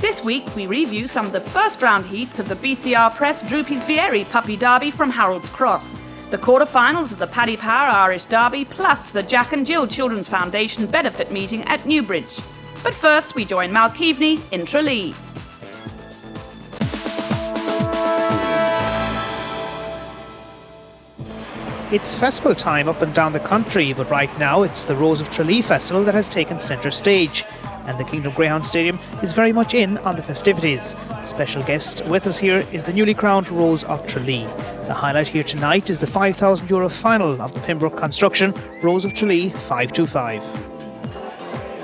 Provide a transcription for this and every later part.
This week we review some of the first round heats of the BCR Press Droopy's Vieri Puppy Derby from Harold's Cross, the quarter-finals of the Paddy Power Irish Derby, plus the Jack and Jill Children's Foundation benefit meeting at Newbridge. But first we join Mal Keaveney in Tralee. It's festival time up and down the country, but right now it's the Rose of Tralee Festival that has taken centre stage. And the Kingdom Greyhound Stadium is very much in on the festivities. Special guest with us here is the newly crowned Rose of Tralee. The highlight here tonight is the €5,000 final of the Pembroke Construction Rose of Tralee 525.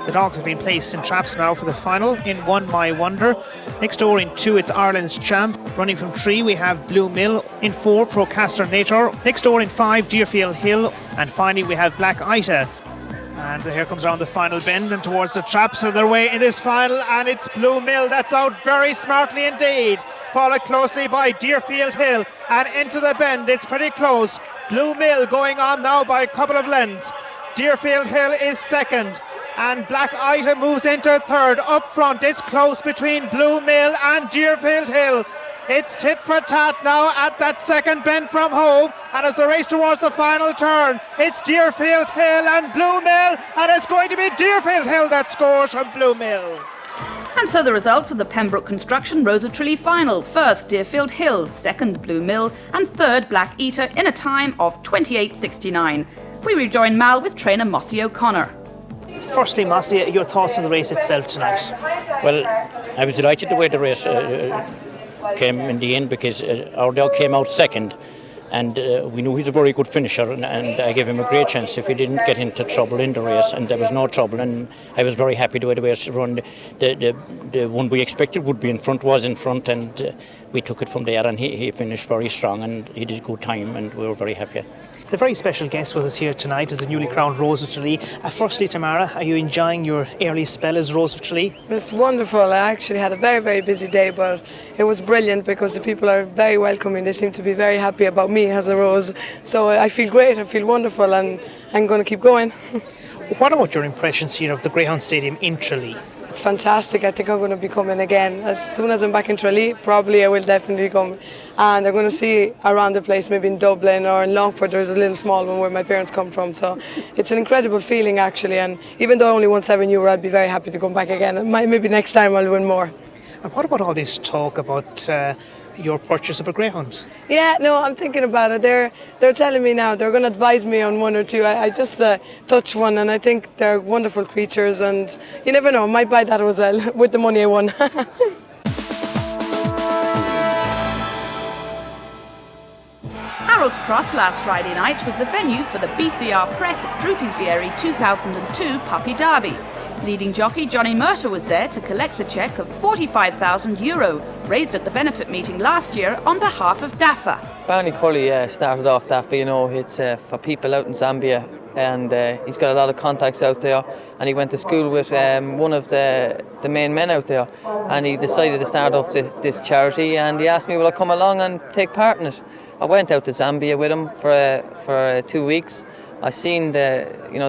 The dogs have been placed in traps now for the final. In 1, My Wonder. Next door in 2, it's Ireland's Champ. Running from 3, we have Blue Mill. In 4, Procrastinator. Next door in 5, Deerfield Hill. And finally we have Black Ita. And here comes around the final bend and towards the traps of their way in this final, and it's Blue Mill that's out very smartly indeed, followed closely by Deerfield Hill, and into the bend. It's pretty close. Blue Mill going on now by a couple of lengths. Deerfield Hill is second, and Black Ita moves into third. Up front, it's close between Blue Mill and Deerfield Hill. It's tit for tat now at that second bend from home, and as the race towards the final turn, it's Deerfield Hill and Blue Mill, and it's going to be Deerfield Hill that scores from Blue Mill. And so the results of the Pembroke Construction Rose of Tralee final: first Deerfield Hill, second Blue Mill, and third Black Ita in a time of 28.69. We rejoin Mal with trainer Mossy O'Connor. Firstly, Mossy, your thoughts on the race itself tonight? Well, I was delighted the way the race came in the end, because our dog came out second, and we knew he's a very good finisher, and I gave him a great chance if he didn't get into trouble in the race, and there was no trouble, and I was very happy the way the race run. The one we expected would be in front was in front, and we took it from there, and he finished very strong, and he did a good time, and we were very happy. The very special guest with us here tonight is the newly crowned Rose of Tralee. Firstly, Tamara, are you enjoying your early spell as Rose of Tralee? It's wonderful. I actually had a very, very busy day, but it was brilliant because the people are very welcoming. They seem to be very happy about me as a Rose. So I feel great, I feel wonderful, and I'm going to keep going. What about your impressions here of the Greyhound Stadium in Tralee? It's fantastic. I think I'm going to be coming again. As soon as I'm back in Tralee, probably I will definitely come. And I'm going to see around the place, maybe in Dublin or in Longford. There's a little small one where my parents come from. So it's an incredible feeling, actually. And even though I only won €7, I'd be very happy to come back again. And maybe next time I'll win more. And what about all this talk about your purchase of a greyhound? Yeah, no, I'm thinking about it. They're telling me now, they're going to advise me on one or two. I just touched one, and I think they're wonderful creatures, and you never know, I might buy that as well with the money I won. Harold's Cross last Friday night was the venue for the BCR Press Droopy's Vieri 2002 Puppy Derby. Leading jockey Johnny Murtagh was there to collect the cheque of €45,000 raised at the benefit meeting last year on behalf of DAFA. Barney Cully started off DAFA, it's for people out in Zambia, and he's got a lot of contacts out there, and he went to school with one of the main men out there, and he decided to start off this charity, and he asked me will I come along and take part in it. I went out to Zambia with him for 2 weeks. I seen the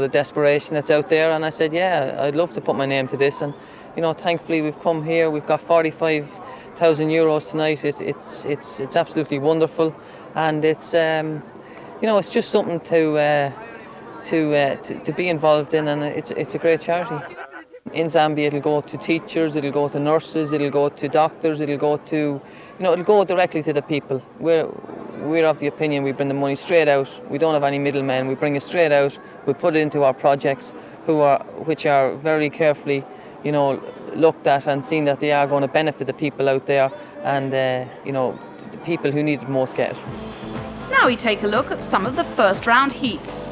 desperation that's out there, and I said, yeah, I'd love to put my name to this. And thankfully we've come here. We've got €45,000 tonight. It's absolutely wonderful, and it's it's just something to be involved in, and it's a great charity. In Zambia, it'll go to teachers, it'll go to nurses, it'll go to doctors, it'll go to it'll go directly to the people. We're of the opinion we bring the money straight out. We don't have any middlemen. We bring it straight out. We put it into our projects, which are very carefully, looked at and seen that they are going to benefit the people out there, and the people who need it most get it. Now we take a look at some of the first round heats.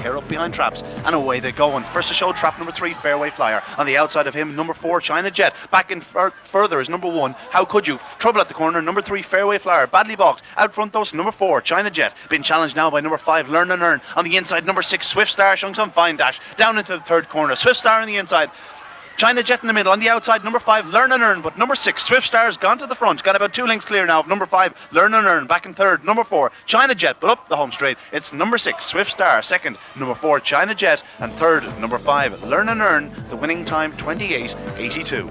Here up behind traps, and away they go. And first to show, trap number 3, Fairway Flyer. On the outside of him, number 4, China Jet. Back in further is number 1, How Could You? Trouble at the corner, number 3, Fairway Flyer. Badly balked. Out front though, number 4, China Jet. Been challenged now by number 5, Learn and Earn. On the inside, number 6, Swift Star, showing some fine dash. Down into the third corner, Swift Star on the inside. China Jet in the middle. On the outside, number 5, Learn and Earn. But number 6, Swift Star's gone to the front. Got about 2 lengths clear now of number 5, Learn and Earn. Back in third, number 4, China Jet. But up the home straight, it's number 6, Swift Star. Second, number 4, China Jet. And third, number 5, Learn and Earn. The winning time, 28.82.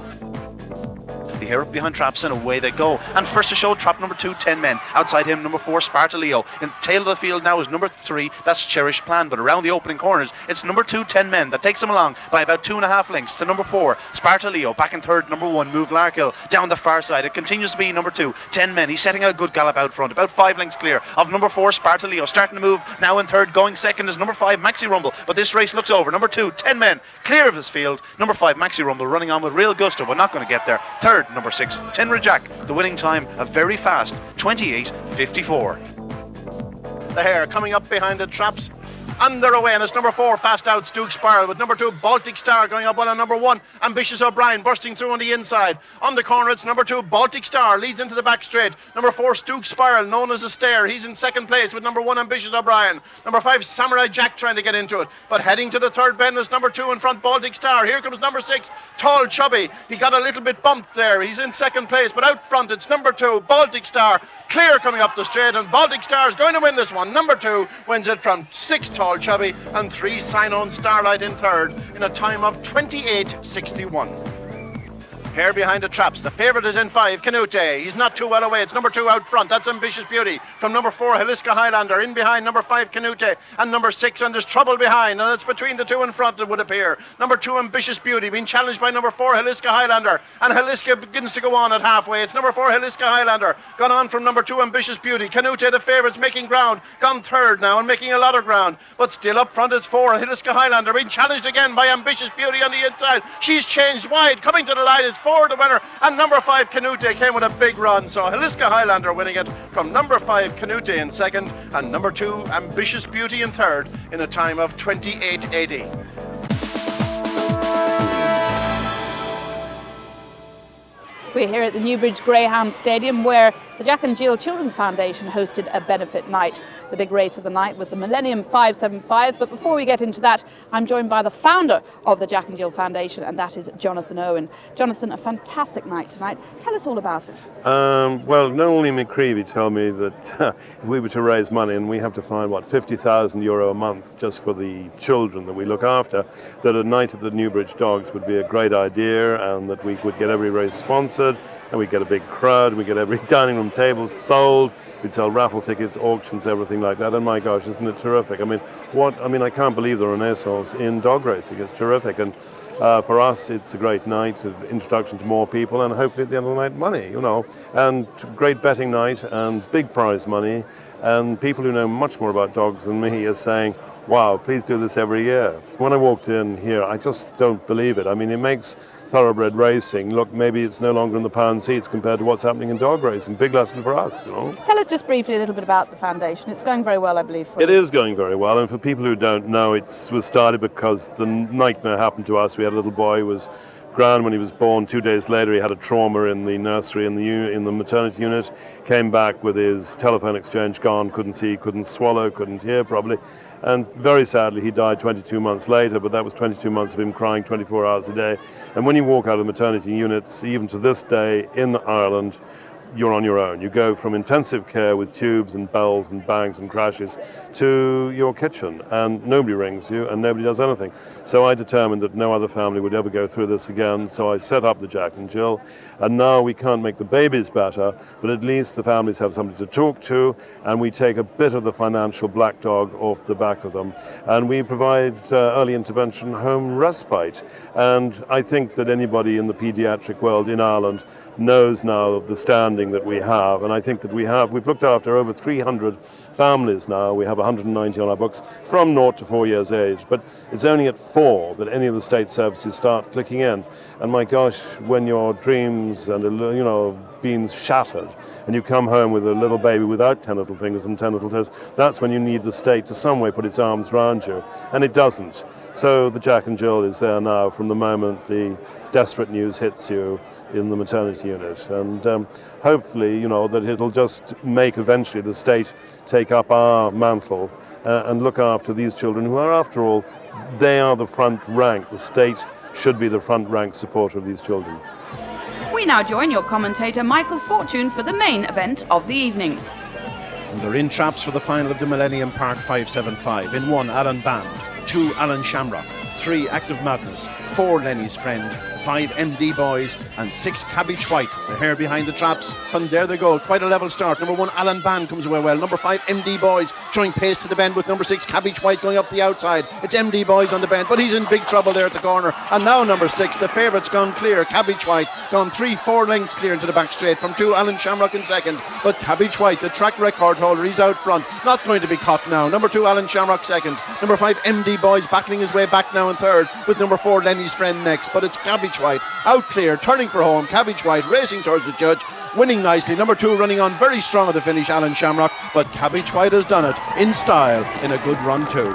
the hair up behind traps, and away they go. And first to show, trap number 2, 10 men. Outside him, number 4, Sparta Leo. In the tail of the field now is number 3, that's Cherished Plan. But around the opening corners, it's number 2, 10 men that takes them along by about 2.5 lengths to number 4, Sparta Leo. Back in third, number 1, Move Larkill. Down the far side, it continues to be number 2, 10 men. He's setting a good gallop out front, about 5 lengths clear of number 4, Sparta Leo. Starting to move now in third, going second is number 5, Maxi Rumble. But this race looks over. Number 2, 10 men, clear of his field. Number 5, Maxi Rumble, running on with real gusto, but not going to get there. Third, number 6, Tenra Jack. The winning time, a very fast 28.54. The hare coming up behind the traps. Under away, and it's number 4, Fast Out's Duke Spiral, with number 2, Baltic Star going up well on number 1, Ambitious O'Brien bursting through on the inside. On the corner, it's number 2, Baltic Star, leads into the back straight. Number 4, Duke Spiral, known as a Stair. He's in second place with number 1, Ambitious O'Brien. Number 5, Samurai Jack trying to get into it, but heading to the third bend is number 2 in front, Baltic Star. Here comes number 6, Tall Chubby. He got a little bit bumped there. He's in second place, but out front, it's number 2, Baltic Star. Clear coming up the straight, and Baltic Star is going to win this one. Number 2 wins it from 6, Tall Chubby, and 3, Sign-On Starlight in third in a time of 28.61. Hare behind the traps. The favourite is in 5, Canute. He's not too well away. It's number 2 out front. That's Ambitious Beauty. From number 4, Heliska Highlander. In behind number 5, Canute. And number 6, and there's trouble behind. And it's between the 2 in front, it would appear. Number 2, Ambitious Beauty, being challenged by number 4, Heliska Highlander. And Heliska begins to go on at halfway. It's number 4, Heliska Highlander. Gone on from number 2, Ambitious Beauty. Canute, the favourites, making ground. Gone third now and making a lot of ground. But still up front is 4, Heliska Highlander. Being challenged again by Ambitious Beauty on the inside. She's changed wide. Coming to the line is 4, the winner. And number 5, Canute, came with a big run. So Heliska Highlander winning it from number 5, Canute in second, and number 2, Ambitious Beauty in third in a time of 28.80. We're here at the Newbridge Greyhound Stadium, where the Jack and Jill Children's Foundation hosted a benefit night. The big race of the night was the Millennium 575. But before we get into that, I'm joined by the founder of the Jack and Jill Foundation, and that is Jonathan Owen. Jonathan, a fantastic night tonight. Tell us all about it. Well, Noel McCreevy told me that if we were to raise money, and we have to find, €50,000 a month just for the children that we look after, that a night at the Newbridge Dogs would be a great idea, and that we would get every race sponsored, and we'd get a big crowd, we'd get every dining room table sold, we'd sell raffle tickets, auctions, everything like that. And my gosh, isn't it terrific? I can't believe the Renaissance in dog racing. It's terrific. And for us, it's a great night, an introduction to more people, and hopefully at the end of the night, money, and great betting night and big prize money. And people who know much more about dogs than me are saying, wow, please do this every year. When I walked in here, I just don't believe it. It makes thoroughbred racing look, maybe it's no longer in the pound seats compared to what's happening in dog racing. Big lesson for us, Tell us just briefly a little bit about the foundation. It's going very well, I believe. It is going very well, and for people who don't know, it was started because the nightmare happened to us. We had a little boy who was grand when he was born. 2 days later, he had a trauma in the nursery, in the maternity unit. Came back with his telephone exchange gone, couldn't see, couldn't swallow, couldn't hear probably. And very sadly, he died 22 months later, but that was 22 months of him crying 24 hours a day. And when you walk out of maternity units, even to this day in Ireland, you're on your own. You go from intensive care with tubes and bells and bangs and crashes to your kitchen, and nobody rings you and nobody does anything. So I determined that no other family would ever go through this again, so I set up the Jack and Jill. And now we can't make the babies better, but at least the families have somebody to talk to, and we take a bit of the financial black dog off the back of them. And we provide early intervention home respite. And I think that anybody in the paediatric world in Ireland knows now of the standing that we have, and I think that we've looked after over 300 families now. We have 190 on our books from 0 to 4 years age, but it's only at 4 that any of the state services start clicking in. And my gosh, when your dreams and been shattered and you come home with a little baby without 10 little fingers and 10 little toes, that's when you need the state to some way put its arms around you, and it doesn't. So the Jack and Jill is there now from the moment the desperate news hits you in the maternity unit, and hopefully that it'll just make eventually the state take up our mantle and look after these children who are, after all, they are the front rank. The state should be the front rank supporter of these children. We now join your commentator Michael Fortune for the main event of the evening. And they're in traps for the final of the Millennium Park 575. In 1, Alan Band. 2, Alan Shamrock. 3 Active Madness, 4 Lenny's Friend, 5 MD Boys, and 6 Cabbage White. The hair behind the traps. And there they go. Quite a level start. Number 1, Alan Ban comes away well. Number 5, MD Boys, showing pace to the bend with number 6, Cabbage White going up the outside. It's MD Boys on the bend, but he's in big trouble there at the corner. And now number 6, the favourite's gone clear. Cabbage White gone 3-4 lengths clear into the back straight from 2, Alan Shamrock in second. But Cabbage White, the track record holder, he's out front. Not going to be caught now. Number 2, Alan Shamrock second. Number 5, MD Boys battling his way back now in third, with number 4, Lenny's Friend next. But it's Cabbage White out clear, turning for home. Cabbage White racing towards the judge, winning nicely. Number 2 running on very strong at the finish, Alan Shamrock. But Cabbage White has done it in style in a good run too.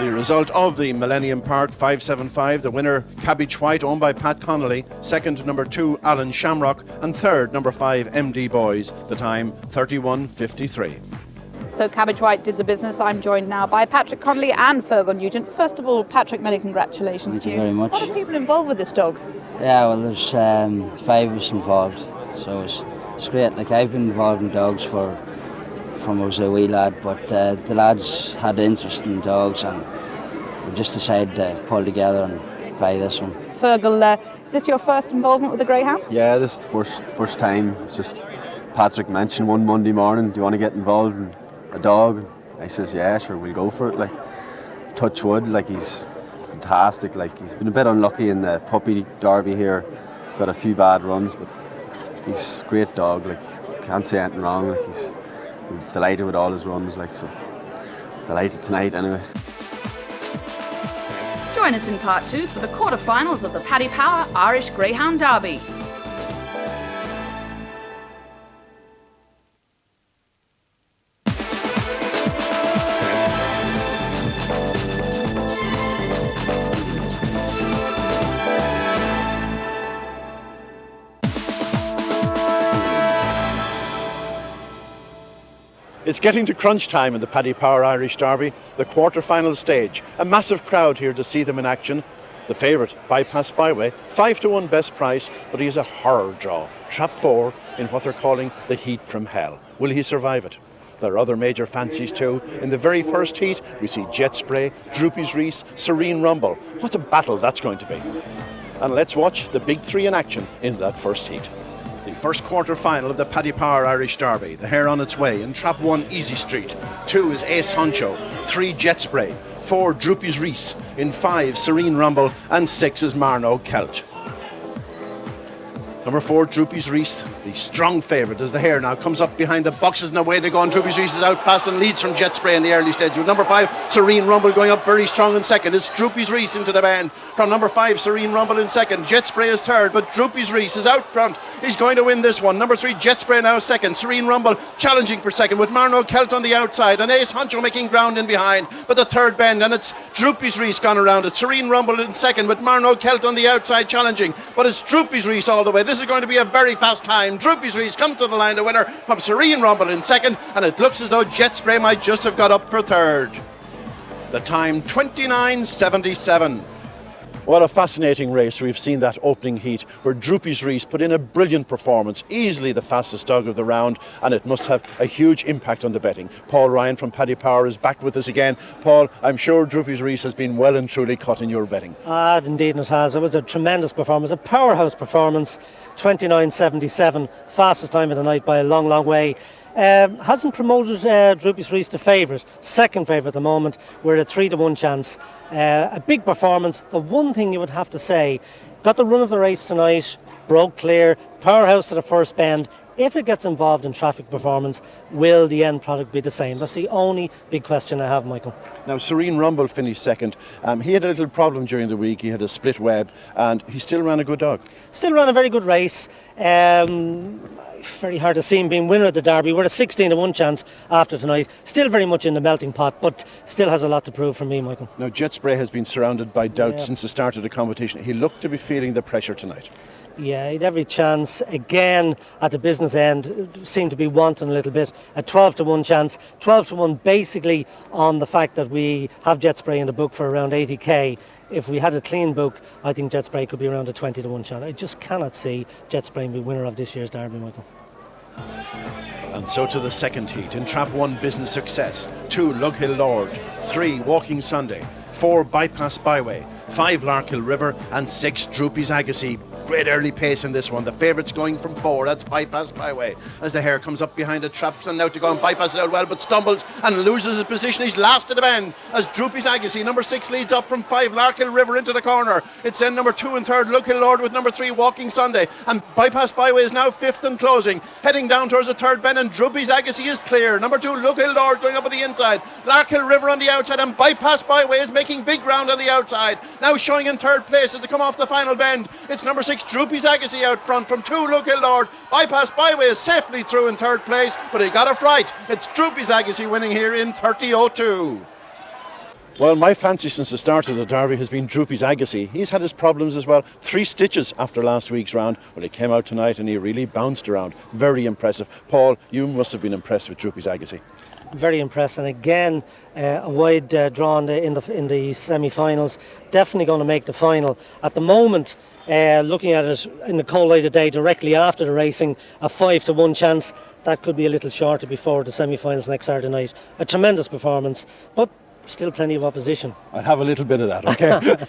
The result of the Millennium Park 575, the winner Cabbage White, owned by Pat Connolly. Second, number 2, Alan Shamrock. And third, number 5, MD Boys. The time 31:53. So Cabbage White did the business. I'm joined now by Patrick Connolly and Fergal Nugent. First of all, Patrick, many congratulations to you. Thank you very much. What are people involved with this dog? Yeah, well, there's 5 of us involved, so it's great. Like, I've been involved in dogs from I was a wee lad, but the lads had interest in dogs, and we just decided to pull together and buy this one. Fergal, is this your first involvement with the Greyhound? Yeah, this is the first time. It's just Patrick mentioned one Monday morning, do you want to get involved in a dog? I says, yeah, sure, we'll go for it. Like, touch wood, like, he's fantastic. Like, he's been a bit unlucky in the puppy derby here, got a few bad runs, but he's a great dog. Like, can't say anything wrong. Like, he's delighted with all his runs. Like, so delighted tonight anyway. Join us in part 2 for the quarterfinals of the Paddy Power Irish Greyhound Derby. It's getting to crunch time in the Paddy Power Irish Derby, the quarter-final stage. A massive crowd here to see them in action. The favourite, Bypass Byway, 5-1 best price, but he is a horror draw. Trap 4 in what they're calling the heat from hell. Will he survive it? There are other major fancies too. In the very first heat, we see Jet Spray, Droopy's Reese, Serene Rumble. What a battle that's going to be. And let's watch the big 3 in action in that first heat. The first quarter-final of the Paddy Power Irish Derby. The hare on its way. In trap 1, Easy Street. 2 is Ace Honcho. 3, Jet Spray. 4, Droopy's Reese. In 5, Serene Rumble. And 6 is Marno Celt. Number 4, Droopy's Reese, the strong favourite as the hare now comes up behind the boxes and away they go, and Droopy's Reese is out fast and leads from Jet Spray in the early stage. With number 5, Serene Rumble going up very strong in second. It's Droopy's Reese into the bend. From number 5, Serene Rumble in second. Jet Spray is third, but Droopy's Reese is out front. He's going to win this one. Number 3, Jet Spray now second. Serene Rumble challenging for second with Marno Celt on the outside and Ace Honcho making ground in behind. But the third bend, and it's Droopy's Reese gone around it. Serene Rumble in second with Marno Celt on the outside challenging. But it's Droopy's Reese all the way. This is going to be a very fast time. Droopy's Reese comes to the line, the winner from Serene Rumble in second, and it looks as though Jet Spray might just have got up for third. The time 29:77. What a fascinating race. We've seen that opening heat where Droopy's Reese put in a brilliant performance, easily the fastest dog of the round, and it must have a huge impact on the betting. Paul Ryan from Paddy Power is back with us again. Paul, I'm sure Droopy's Reese has been well and truly caught in your betting. Indeed it has. It was a tremendous performance, a powerhouse performance. 29:77, fastest time of the night by a long, long way. Hasn't promoted Droopy's Reese to favourite, second favourite at the moment. We're at 3-1 chance. A big performance. The one thing you would have to say, got the run of the race tonight, broke clear, powerhouse to the first bend. If it gets involved in traffic performance, will the end product be the same? That's the only big question I have, Michael. Now, Serene Rumble finished second. He had a little problem during the week. He had a split web, and he still ran a good dog. Still ran a very good race. Very hard to see him being winner of the Derby. We're a 16-1 chance after tonight. Still very much in the melting pot, but still has a lot to prove for me, Michael. Now, Jet Spray has been surrounded by doubt since the start of the competition. He looked to be feeling the pressure tonight. Yeah, he'd every chance. Again, at the business end, seemed to be wanting a little bit. A 12-1 chance. 12-1 basically on the fact that we have Jet Spray in the book for around 80k. If we had a clean book, I think Jet Spray could be around a 20-1 chance. I just cannot see Jet Spray be winner of this year's Derby, Michael. And so to the second heat. In trap 1, Business Success. 2, Lughill Lord. 3, Walking Sunday. 4 Bypass Byway, 5 Larkhill River, and 6 Droopy's Agassi. Great early pace in this one. The favourites going from 4. That's Bypass Byway. As the hare comes up behind the traps and now to go and bypass it out well, but stumbles and loses his position. He's last at the bend as Droopy's Agassi, number 6, leads up from 5 Larkhill River into the corner. It's then number 2 and 3rd Lookhill Lord with number 3 Walking Sunday, and Bypass Byway is now 5th and closing, heading down towards the 3rd bend, and Droopy's Agassi is clear. Number 2 Lookhill Lord going up on the inside, Larkhill River on the outside, and Bypass Byway is making big ground on the outside, now showing in 3rd place as they come off the final bend. It's number 6 Droopy's Agassi out front from 2 Lookhill Lord. Bypass Byway is safely through in 3rd place, but he got it right. It's Droopy's Agassi winning here in 30.02. Well, my fancy since the start of the Derby has been Droopy's Agassi. He's had his problems as well. 3 stitches after last week's round, but he came out tonight and he really bounced around. Very impressive. Paul, you must have been impressed with Droopy's Agassi. Very impressed, and again a wide draw in the semi-finals. Definitely going to make the final. At the moment, looking at it in the cold light of day directly after the racing, a 5-1 chance. That could be a little shorter before the semi-finals next Saturday night. A tremendous performance, but still plenty of opposition. I'll have a little bit of that, okay?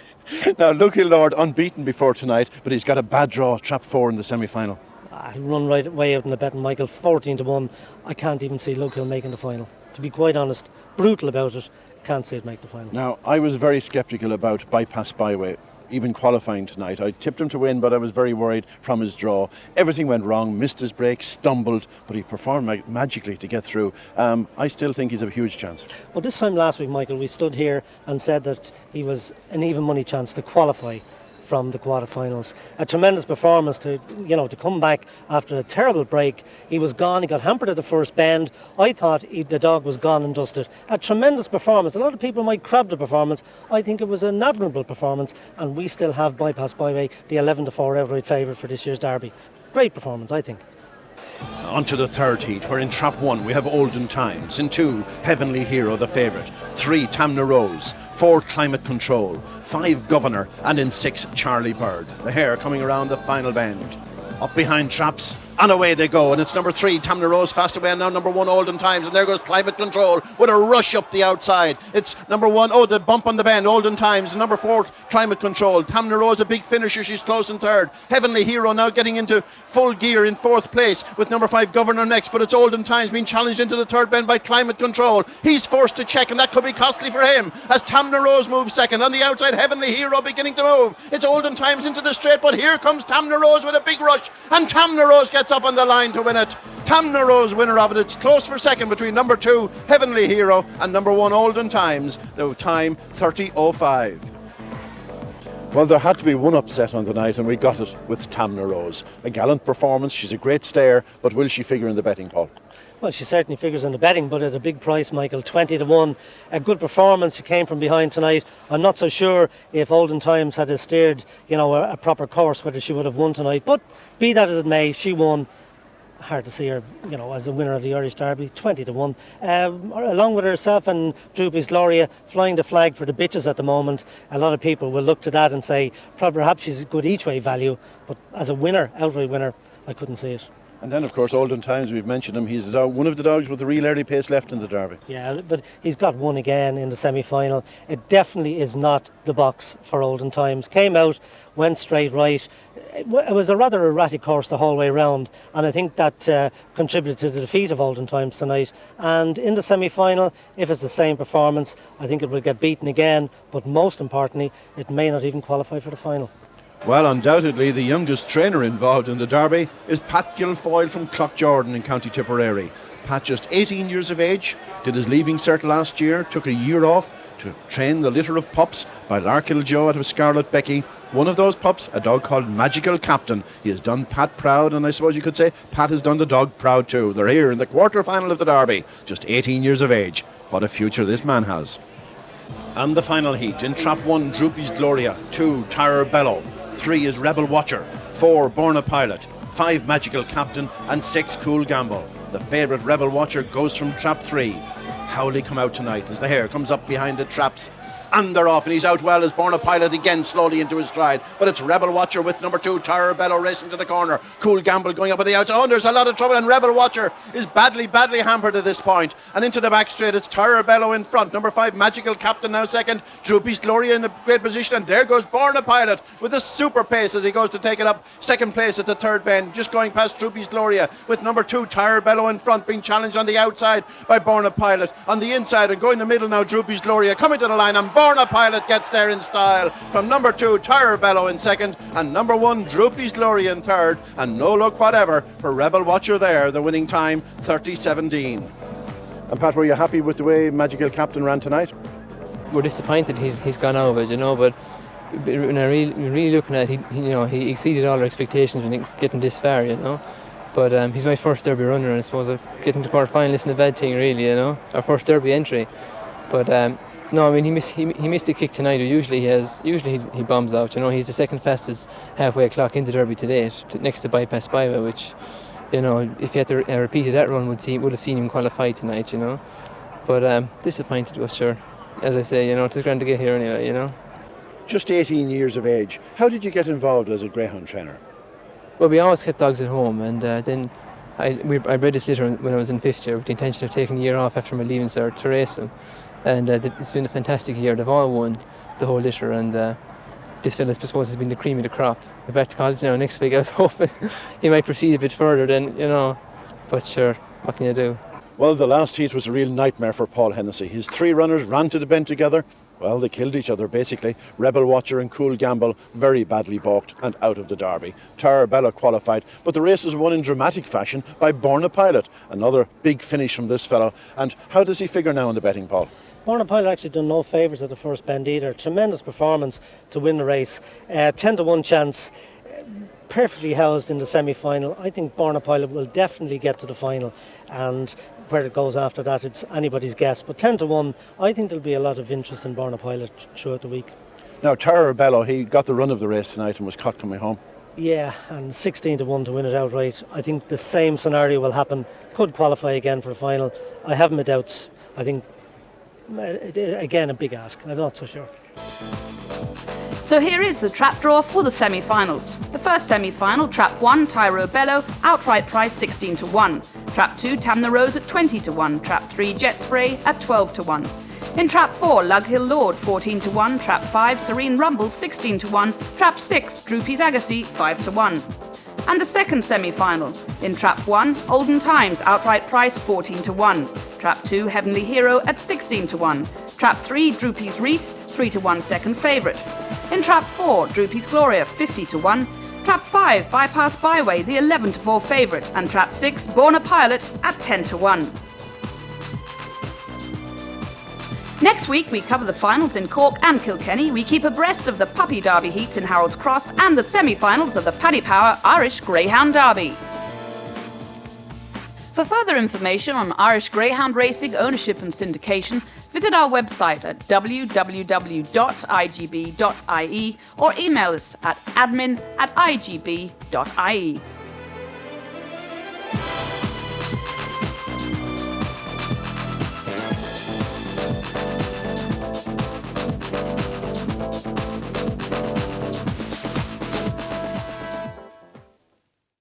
Now, Lookhill Lord unbeaten before tonight, but he's got a bad draw, trap 4 in the semi-final. I run right way out in the betting, Michael. 14-1. I can't even see Lookhill making the final. To be quite honest, brutal about it. Can't see it make the final. Now, I was very sceptical about Bypass Byway, even qualifying tonight. I tipped him to win, but I was very worried from his draw. Everything went wrong, missed his break, stumbled, but he performed magically to get through. I still think he's a huge chance. Well, this time last week, Michael, we stood here and said that he was an even money chance to qualify from the quarterfinals. A tremendous performance to come back after a terrible break. He was gone, he got hampered at the first bend. I thought the dog was gone and dusted. A tremendous performance. A lot of people might crab the performance. I think it was an admirable performance, and we still have Bypass Byway, the 11-4 outright favourite for this year's Derby. Great performance, I think. On to the 3rd heat, where in trap 1 we have Olden Times, in 2 Heavenly Hero the favourite, 3 Tamna Rose, 4 Climate Control, 5 Governor, and in 6 Charlie Bird. The hare coming around the final bend. Up behind traps, and away they go, and it's number 3 Tamna Rose fast away, and now number 1 Olden Times, and there goes Climate Control with a rush up the outside. It's number 1, the bump on the bend, Olden Times, and number 4 Climate Control. Tamna Rose a big finisher, she's close in 3rd. Heavenly Hero now getting into full gear in 4th place with number 5 Governor next, but it's Olden Times being challenged into the 3rd bend by Climate Control. He's forced to check, and that could be costly for him as Tamna Rose moves 2nd. On the outside, Heavenly Hero beginning to move. It's Olden Times into the straight, but here comes Tamna Rose with a big rush, and Tamna Rose gets up on the line to win it. Tamna Rose winner of it. It's close for 2nd between number 2 Heavenly Hero and number 1 Olden Times. The time 30.05. Well, there had to be one upset on the night, and we got it with Tamna Rose. A gallant performance. She's a great stayer, but will she figure in the betting, Paul? Well, she certainly figures in the betting, but at a big price, Michael, 20-1. A good performance. She came from behind tonight. I'm not so sure if Olden Times had steered, a proper course, whether she would have won tonight. But be that as it may, she won. Hard to see her, as the winner of the Irish Derby, 20-1. Along with herself and Droopy's Gloria flying the flag for the bitches at the moment. A lot of people will look to that and say, perhaps she's a good each-way value, but as a winner, outright winner, I couldn't see it. And then, of course, Olden Times, we've mentioned him. He's one of the dogs with the real early pace left in the Derby. Yeah, but he's got one again in the semi-final. It definitely is not the box for Olden Times. Came out, went straight right. It was a rather erratic course the whole way round, and I think that contributed to the defeat of Olden Times tonight. And in the semi-final, if it's the same performance, I think it will get beaten again, but most importantly, it may not even qualify for the final. Well, undoubtedly, the youngest trainer involved in the Derby is Pat Guilfoyle from Cloughjordan in County Tipperary. Pat, just 18 years of age, did his leaving cert last year, took a year off to train the litter of pups by Larkhill Joe out of Scarlet Becky. One of those pups, a dog called Magical Captain. He has done Pat proud, and I suppose you could say Pat has done the dog proud too. They're here in the quarter-final of the Derby, just 18 years of age. What a future this man has. And the final heat, in trap 1, Droopy's Gloria, 2, Tyre Bellow, 3 is Rebel Watcher, 4, Born a Pilot, 5, Magical Captain, and 6, Cool Gamble. The favourite Rebel Watcher goes from trap 3. How will he come out tonight as the hare comes up behind the traps? and they're off, and he's out well as Borna Pilot again slowly into his stride. But it's Rebel Watcher with number 2, Tyra Bello, racing to the corner. Cool Gamble going up at the outside. Oh, there's a lot of trouble, and Rebel Watcher is badly hampered at this point. And into the back straight, it's Tyra Bello in front. Number 5, Magical Captain now second. Droopy's Gloria in a great position, and there goes Borna Pilot with a super pace as he goes to take it up. Second place at the third bend, just going past Droopy's Gloria, with number 2, Tyra Bello in front, being challenged on the outside by Borna Pilot. On the inside and going the middle now, Droopy's Gloria coming to the line, and Borna Pilot gets there in style from number 2, Tyra Bello in second, and number 1, Droopy's Gloria in third, and no luck whatever for Rebel Watcher there. The winning time 30:17. And Pat, were you happy with the way Magical Captain ran tonight? We're disappointed he's gone over, but when I really looking at it, he exceeded all our expectations when getting this far, But he's my first Derby runner, and I suppose getting to quarter-final isn't a bad thing, really, Our first Derby entry. But no, I mean he missed a kick tonight. Usually he bombs out. He's the second fastest halfway clock into Derby to date, next to Bypass Byway, which if he had to repeat that run, would have seen him qualify tonight. But disappointed, but sure. As I say, it's grand to get here anyway. Just 18 years of age. How did you get involved as a greyhound trainer? Well, we always kept dogs at home, and then I bred this litter when I was in 5th year with the intention of taking a year off after my leaving cert to race them. And it's been a fantastic year. They've all won the whole litter, and this fella, I suppose, has been the cream of the crop. We're back to college now next week. I was hoping he might proceed a bit further then, but sure, what can you do? Well, the last heat was a real nightmare for Paul Hennessy. His 3 runners ran to the bend together. Well, they killed each other, basically. Rebel Watcher and Cool Gamble very badly balked and out of the Derby. Tara Bella qualified, but the race was won in dramatic fashion by Borna Pilot. Another big finish from this fellow. And how does he figure now in the betting, Paul? Borna Pilot actually done no favours at the first bend either. Tremendous performance to win the race. 10-1 chance. Perfectly housed in the semi-final. I think Borna Pilot will definitely get to the final, and where it goes after that, it's anybody's guess. But 10-1, I think there'll be a lot of interest in Borna Pilot throughout the week. Now, Tara Bello, he got the run of the race tonight and was caught coming home. Yeah, and 16-1 to win it outright. I think the same scenario will happen. Could qualify again for the final. I have my doubts. I think, again, a big ask. I'm not so sure. So here is the trap draw for the semi-finals. The first semi-final, Trap 1, Tyro Bello, outright price 16-1. Trap 2, Tamna Rose at 20-1. Trap 3, Jet Spray at 12-1. In Trap 4, Lug Hill Lord 14-1. Trap 5, Serene Rumble 16-1. Trap 6, Droopy's Agassi 5-1. And the second semi-final. In Trap 1, Olden Times, outright price 14-1. Trap 2, Heavenly Hero at 16-1. Trap 3, Droopy's Reese 3-1 second favourite. In Trap 4, Droopy's Gloria 50-1. Trap 5, Bypass Byway, the 11-4 favourite. And Trap 6, Borna Pilot at 10-1. Next week, we cover the finals in Cork and Kilkenny. We keep abreast of the Puppy Derby heats in Harold's Cross and the semi-finals of the Paddy Power Irish Greyhound Derby. For further information on Irish Greyhound racing, ownership and syndication, visit our website at www.igb.ie or email us at admin@igb.ie.